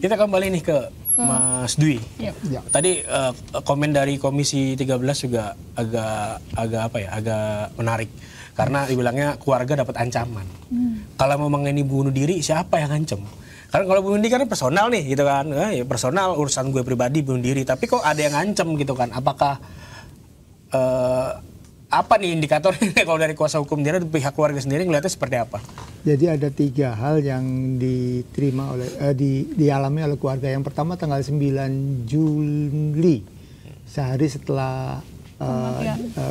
Kita kembali nih ke Mas Dwi. Ya. Tadi komen dari Komisi 13 juga agak menarik karena dibilangnya keluarga dapat ancaman. Kalau memang ini bunuh diri, siapa yang ngancem? Karena kalau bunuh diri kan personal nih gitu kan, ya personal, urusan gue pribadi bunuh diri. Tapi kok ada yang ngancem gitu kan? Apakah apa nih indikatornya kalau dari kuasa hukum dia, pihak keluarga sendiri ngeliatnya seperti apa? Jadi ada 3 hal yang diterima oleh dialami oleh keluarga. Yang pertama tanggal 9 Juli, sehari setelah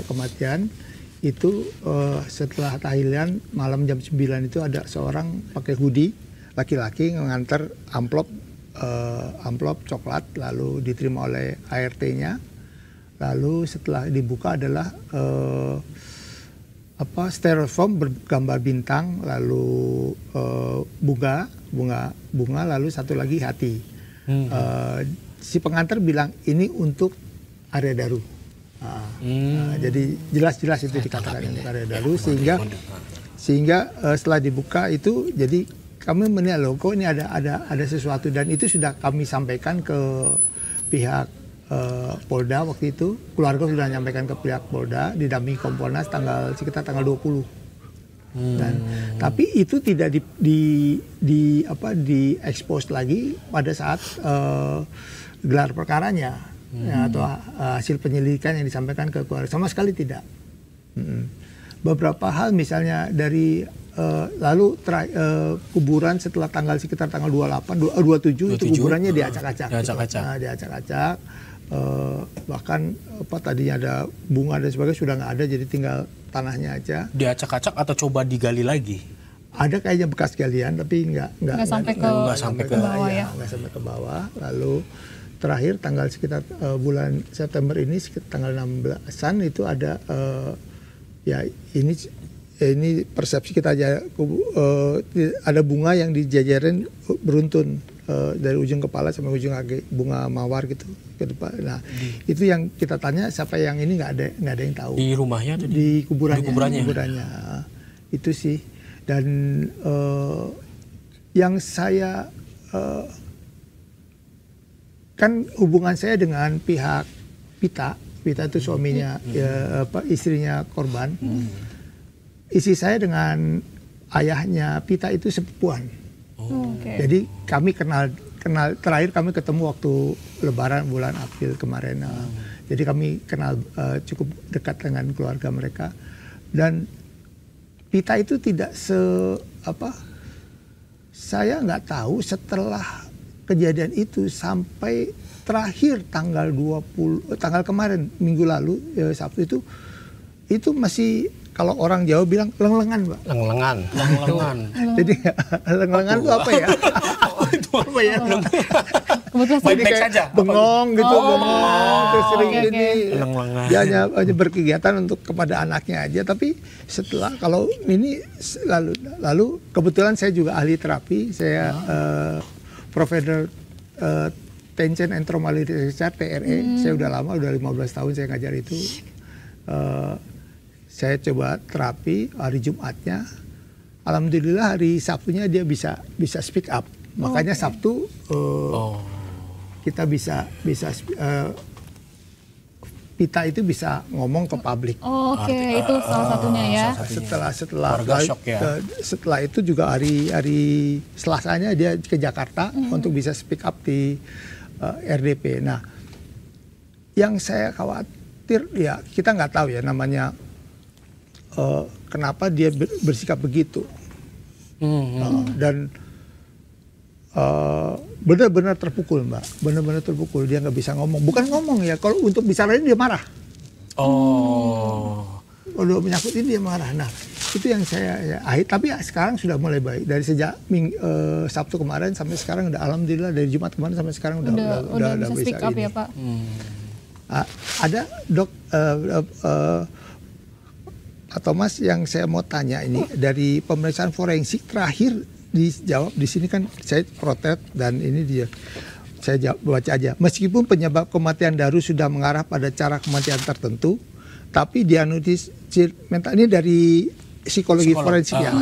kematian itu, setelah tahlilan malam jam 9 itu ada seorang pakai hoodie laki-laki mengantar amplop coklat, lalu diterima oleh ART-nya. Lalu setelah dibuka adalah styrofoam bergambar bintang, lalu bunga, lalu satu lagi hati. Si pengantar bilang ini untuk Arya Daru. Jadi jelas-jelas itu dikatakan untuk Arya Daru, sehingga setelah dibuka itu jadi kami menilai loh kok ini ada sesuatu, dan itu sudah kami sampaikan ke pihak Polda waktu itu. Keluarga sudah menyampaikan ke pihak Polda didampingi Kompolnas sekitar tanggal 20. Dan tapi itu tidak di expose lagi pada saat gelar perkaranya atau hasil penyelidikan yang disampaikan ke keluarga, sama sekali tidak. Beberapa hal misalnya dari lalu kuburan setelah sekitar tanggal 27 itu kuburannya diacak-acak. Diacak-acak. Bahkan tadinya ada bunga dan sebagainya sudah nggak ada, jadi tinggal tanahnya aja. Diacak-acak atau coba digali lagi? Ada kayaknya bekas galian tapi nggak sampai ke bawah ya. Nggak sampai ke bawah. Lalu terakhir tanggal sekitar bulan September ini sekitar tanggal 16-an itu ada ini persepsi kita aja, ada bunga yang dijajarin beruntun dari ujung kepala sampai ujung kaki, bunga mawar gitu ke depan. Nah, itu yang kita tanya siapa yang ini, nggak ada yang tahu. Di rumahnya atau di kuburannya. Itu sih. Dan yang saya kan hubungan saya dengan pihak Pita itu suaminya, istrinya korban. Istri saya dengan ayahnya Pita itu sepupuan. Jadi kami kenal terakhir kami ketemu waktu Lebaran bulan April kemarin. Jadi kami kenal cukup dekat dengan keluarga mereka. Dan Pita itu tidak saya nggak tahu setelah kejadian itu sampai terakhir tanggal kemarin minggu lalu Sabtu itu masih, kalau orang Jawa bilang lenglengan, Mbak. Lenglengan. Jadi lenglengan itu apa ya? Itu apa ya? Jadi kayak saja. Bengong gitu, terus sering ini. Dia hanya berkegiatan untuk kepada anaknya aja. Tapi setelah kalau ini lalu kebetulan saya juga ahli terapi. Saya Profesor Tension and Trauma Research TRE. Saya udah lama, udah 15 tahun saya ngajar itu. Saya coba terapi hari Jumatnya, alhamdulillah hari Sabtunya dia bisa speak up. Makanya Sabtu kita bisa Pita itu bisa ngomong ke publik. Itu salah satunya ya. Setelah itu juga hari Selasanya dia ke Jakarta untuk bisa speak up di RDP. Nah, yang saya khawatir ya kita nggak tahu ya namanya. Kenapa dia bersikap begitu, dan benar-benar terpukul, Mbak, benar-benar terpukul. Dia nggak bisa ngomong, bukan ngomong ya, kalau untuk bicara ini dia marah. Kalau menyangkut ini dia marah. Nah, itu yang saya tapi sekarang sudah mulai baik dari sejak Sabtu kemarin sampai sekarang udah alhamdulillah, dari Jumat kemarin sampai sekarang udah bisa speak up ya, Pak. Ada Pak Thomas, yang saya mau tanya ini dari pemeriksaan forensik terakhir dijawab di sini kan saya protes dan ini dia saya baca aja. Meskipun penyebab kematian Daru sudah mengarah pada cara kematian tertentu, tapi diagnosis mental ini dari psikologi forensik ya.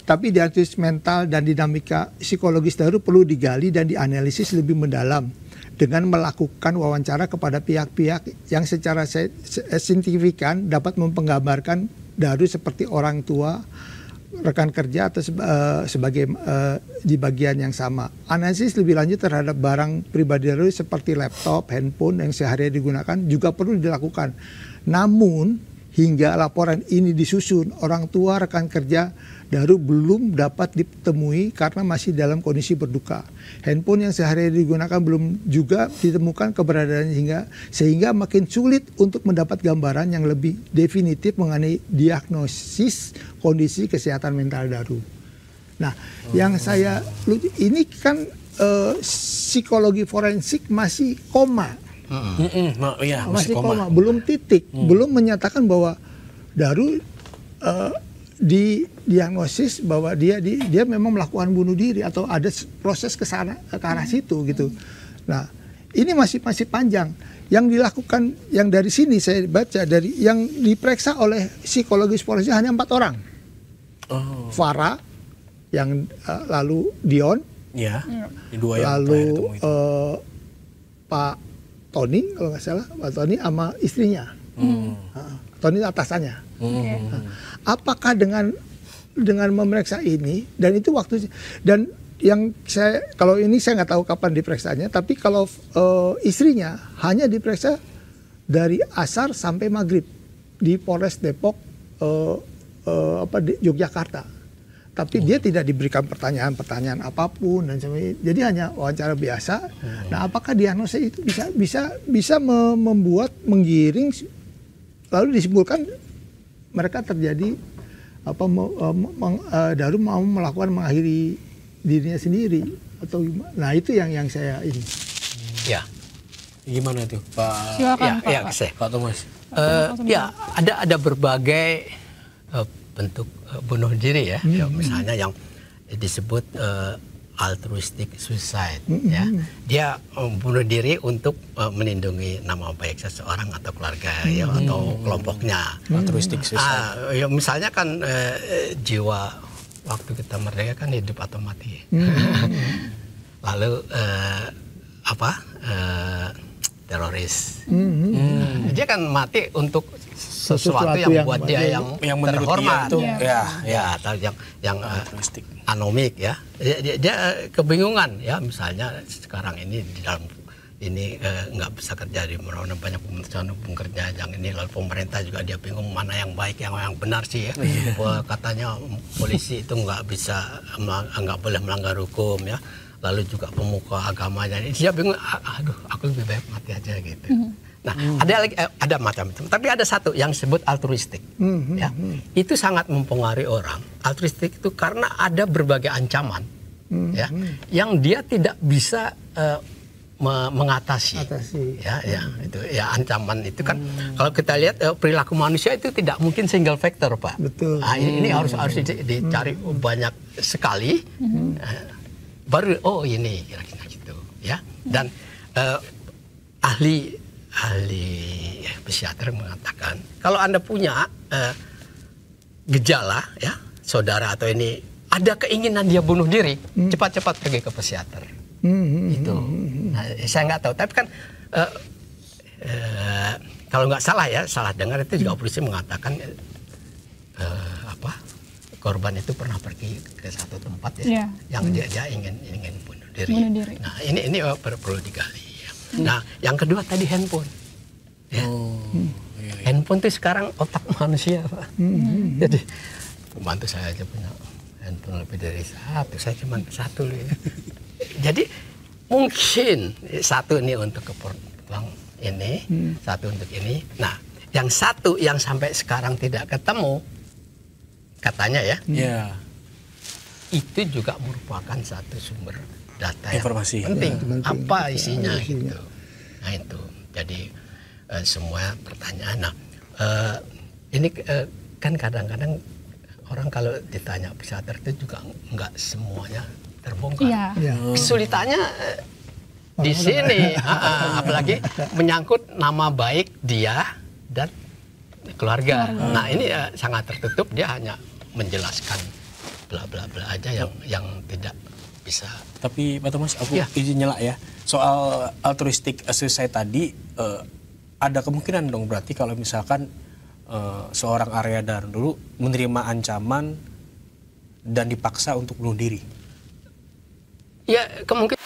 Tapi dianalisis mental dan dinamika psikologis Daru perlu digali dan dianalisis lebih mendalam dengan melakukan wawancara kepada pihak-pihak yang secara signifikan dapat menggambarkan Daru seperti orang tua, rekan kerja atau sebagai di bagian yang sama. Analisis lebih lanjut terhadap barang pribadi Daru seperti laptop, handphone yang sehari-hari digunakan juga perlu dilakukan. Namun hingga laporan ini disusun, orang tua rekan kerja Daru belum dapat ditemui karena masih dalam kondisi berduka. Handphone yang sehari-hari digunakan belum juga ditemukan keberadaannya sehingga makin sulit untuk mendapat gambaran yang lebih definitif mengenai diagnosis kondisi kesehatan mental Daru. Nah, yang saya ini kan psikologi forensik masih koma. Masih koma, belum titik, belum menyatakan bahwa Daru didiagnosis bahwa dia memang melakukan bunuh diri atau ada proses ke arah situ gitu. Nah, ini masih panjang. Yang dilakukan, yang dari sini saya baca dari yang diperiksa oleh psikologis forensik hanya 4 orang. Farah, yang lalu Dion, lalu Pak Tony kalau nggak salah, Pak Tony sama istrinya. Tony atasannya. Apakah dengan memeriksa ini dan itu waktu dan yang saya kalau ini saya nggak tahu kapan diperiksanya, tapi kalau istrinya hanya diperiksa dari asar sampai maghrib di Polres Depok di Yogyakarta. Tapi dia tidak diberikan pertanyaan apapun dan sebagainya. Jadi hanya wawancara biasa. Nah, apakah diagnosa itu bisa menggiring lalu disimpulkan mereka terjadi Daru mau melakukan mengakhiri dirinya sendiri atau gimana? Nah, itu yang saya ini. Ya. Gimana itu, Pak? Silakan, Pak Thomas. Ada berbagai bentuk bunuh diri ya. Misalnya yang disebut altruistic suicide ya. Dia bunuh diri untuk melindungi nama baik seseorang atau keluarga ya atau kelompoknya. Altruistic suicide. Ya, misalnya kan jiwa waktu kita merdeka kan hidup atau mati. Lalu teroris. Dia kan mati untuk sesuatu yang buat dia yang terhormat, atau yang anomik ya. Dia kebingungan ya, misalnya sekarang ini di dalam ini nggak bisa kerja di mana banyak pemenuhan hukum kerja yang ini, lalu pemerintah juga dia bingung mana yang baik yang benar sih ya. Katanya polisi itu nggak boleh melanggar hukum ya. Lalu juga pemuka agamanya, dia bingung, aduh aku lebih baik mati aja gitu. Nah, ada macam-macam, tapi ada satu yang disebut altruistik, ya. Itu sangat mempengaruhi orang. Altruistik itu karena ada berbagai ancaman, ya, yang dia tidak bisa mengatasi, ya, itu ya ancaman itu kan. Kalau kita lihat perilaku manusia itu tidak mungkin single factor, Pak. Betul. Nah, ini harus dicari banyak sekali. Baru ini kira-kira gitu ya. Dan ahli psikiater mengatakan kalau Anda punya gejala ya, saudara atau ini ada keinginan dia bunuh diri, cepat-cepat pergi ke psikiater. Itu. Nah, saya nggak tahu, tapi kan kalau nggak salah ya, salah dengar itu juga polisi mengatakan korban itu pernah pergi ke satu tempat ya, yang dia ingin bunuh diri. Nah, ini perlu digali ya. Nah, yang kedua tadi handphone. Ya. Handphone itu sekarang otak manusia, Pak. Jadi pembantu saya aja punya handphone lebih dari satu, saya cuma satu ya. Jadi mungkin satu ini untuk keperluan ini, satu untuk ini. Nah, yang satu yang sampai sekarang tidak ketemu katanya ya, itu juga merupakan satu sumber data informasi yang penting. Apa isinya gitu. Nah itu, jadi semua pertanyaan. Nah ini kan kadang-kadang orang kalau ditanya psikiater itu juga nggak semuanya terbongkar. Kesulitannya di sini, apalagi menyangkut nama baik dia dan keluarga. Nah ini sangat tertutup, dia hanya menjelaskan bla bla bla aja yang tidak bisa. Tapi Pak Thomas, aku izin nyela ya. Soal altruistic suicide tadi, ada kemungkinan dong berarti kalau misalkan seorang Arya Danu menerima ancaman dan dipaksa untuk bunuh diri. Ya kemungkinan.